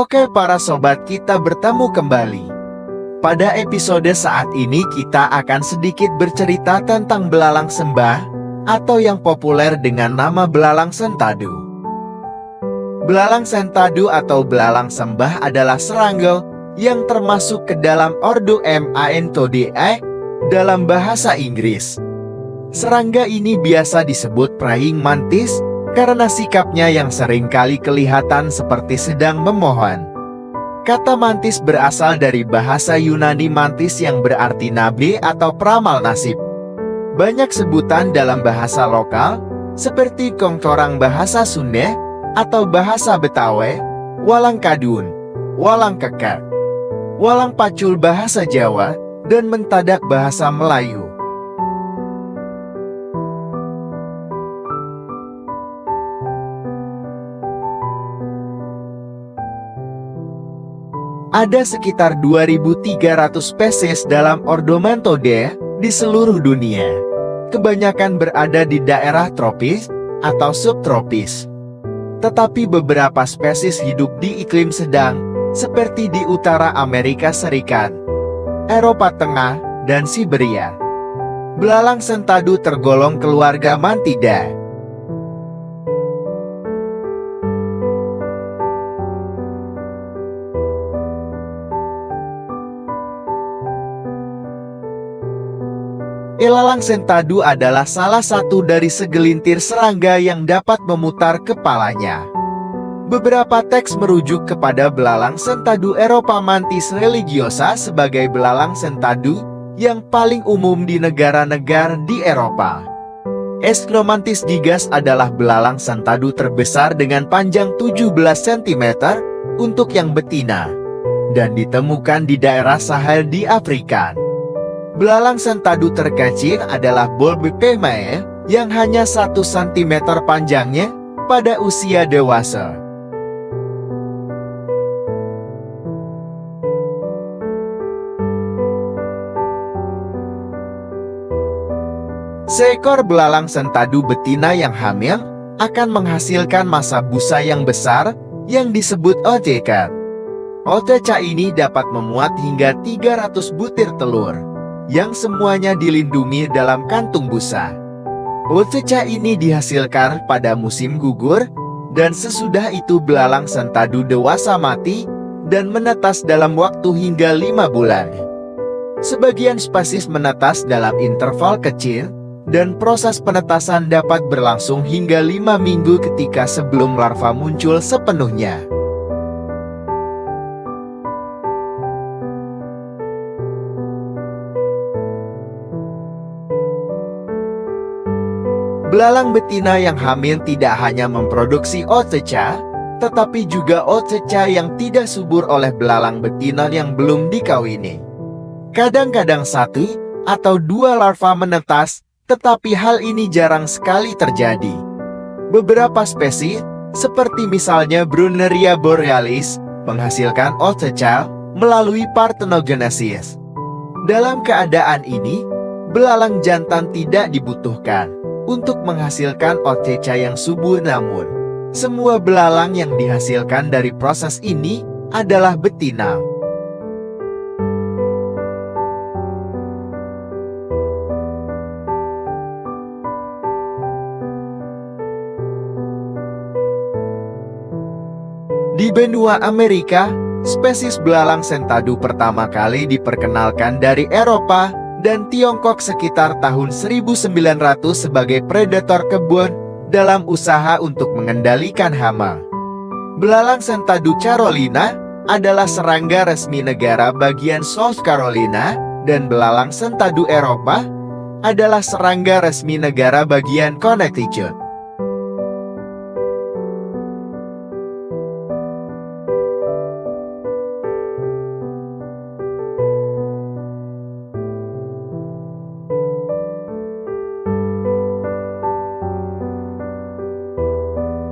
Oke para sobat, kita bertemu kembali. Pada episode saat ini kita akan sedikit bercerita tentang belalang sembah, atau yang populer dengan nama belalang sentadu. Belalang sentadu atau belalang sembah adalah serangga yang termasuk ke dalam ordo Mantodiae dalam bahasa Inggris. Serangga ini biasa disebut praying mantis karena sikapnya yang seringkali kelihatan seperti sedang memohon. Kata mantis berasal dari bahasa Yunani mantis yang berarti nabi atau peramal nasib. Banyak sebutan dalam bahasa lokal, seperti kongcorang bahasa Sunda atau bahasa Betawi, walang kadun, walang kekar, walang pacul bahasa Jawa, dan mentadak bahasa Melayu. Ada sekitar 2.300 spesies dalam ordo Mantodiae di seluruh dunia. Kebanyakan berada di daerah tropis atau subtropis. Tetapi beberapa spesies hidup di iklim sedang, seperti di utara Amerika Serikat, Eropa Tengah, dan Siberia. Belalang sentadu tergolong keluarga Mantidae. Belalang sentadu adalah salah satu dari segelintir serangga yang dapat memutar kepalanya. Beberapa teks merujuk kepada belalang sentadu Eropa Mantis religiosa sebagai belalang sentadu yang paling umum di negara-negara di Eropa. Escromantis gigas adalah belalang sentadu terbesar dengan panjang 17 cm untuk yang betina, dan ditemukan di daerah Sahel di Afrika. Belalang sentadu terkecil adalah Bolbipemae yang hanya 1 cm panjangnya pada usia dewasa. Seekor belalang sentadu betina yang hamil akan menghasilkan massa busa yang besar yang disebut oteca. Oteca ini dapat memuat hingga 300 butir telur, yang semuanya dilindungi dalam kantung busa. Oteca ini dihasilkan pada musim gugur, dan sesudah itu belalang sentadu dewasa mati dan menetas dalam waktu hingga 5 bulan. Sebagian spesies menetas dalam interval kecil, dan proses penetasan dapat berlangsung hingga 5 minggu ketika sebelum larva muncul sepenuhnya. Belalang betina yang hamil tidak hanya memproduksi oteca, tetapi juga oteca yang tidak subur oleh belalang betina yang belum dikawini. Kadang-kadang 1 atau 2 larva menetas, tetapi hal ini jarang sekali terjadi. Beberapa spesies, seperti misalnya Brunneria borealis, menghasilkan oteca melalui parthenogenesis. Dalam keadaan ini, belalang jantan tidak dibutuhkan untuk menghasilkan oteca yang subur, namun semua belalang yang dihasilkan dari proses ini adalah betina. Di benua Amerika, spesies belalang sentadu pertama kali diperkenalkan dari Eropa dan Tiongkok sekitar tahun 1900 sebagai predator kebun dalam usaha untuk mengendalikan hama. Belalang sentadu Carolina adalah serangga resmi negara bagian South Carolina, dan belalang sentadu Eropa adalah serangga resmi negara bagian Connecticut.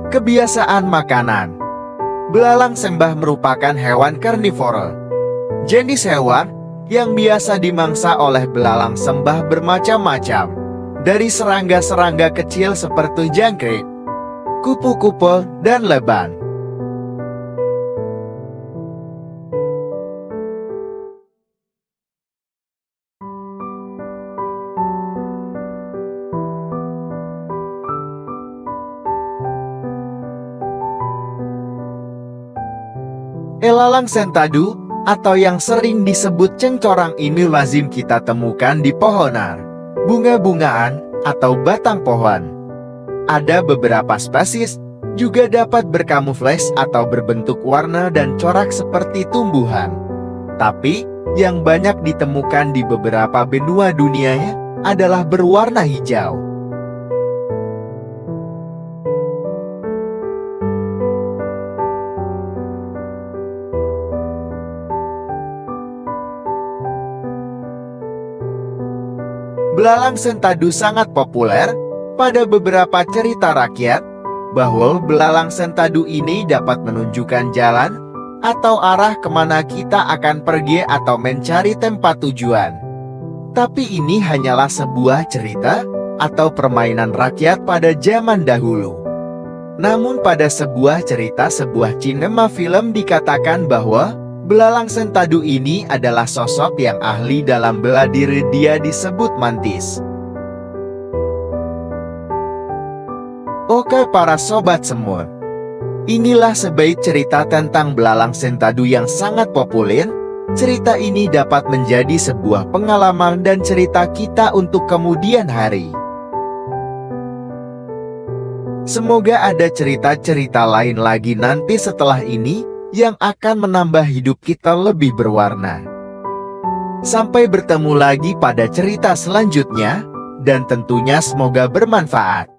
Kebiasaan makanan. Belalang sembah merupakan hewan karnivora. Jenis hewan yang biasa dimangsa oleh belalang sembah bermacam-macam, dari serangga-serangga kecil seperti jangkrik, kupu-kupu, dan leban. Ilalang sentadu, atau yang sering disebut cengcorang ini lazim kita temukan di pohonan, bunga-bungaan, atau batang pohon. Ada beberapa spesies juga dapat berkamuflase atau berbentuk warna dan corak seperti tumbuhan. Tapi, yang banyak ditemukan di beberapa benua dunia adalah berwarna hijau. Belalang sentadu sangat populer pada beberapa cerita rakyat, bahwa belalang sentadu ini dapat menunjukkan jalan atau arah kemana kita akan pergi atau mencari tempat tujuan. Tapi ini hanyalah sebuah cerita atau permainan rakyat pada zaman dahulu. Namun pada sebuah cerita sebuah sinema film dikatakan bahwa belalang sentadu ini adalah sosok yang ahli dalam bela diri, dia disebut mantis. Oke para sobat semut, inilah sebaik cerita tentang belalang sentadu yang sangat populer. Cerita ini dapat menjadi sebuah pengalaman dan cerita kita untuk kemudian hari. Semoga ada cerita-cerita lain lagi nanti setelah ini yang akan menambah hidup kita lebih berwarna. Sampai bertemu lagi pada cerita selanjutnya, dan tentunya semoga bermanfaat.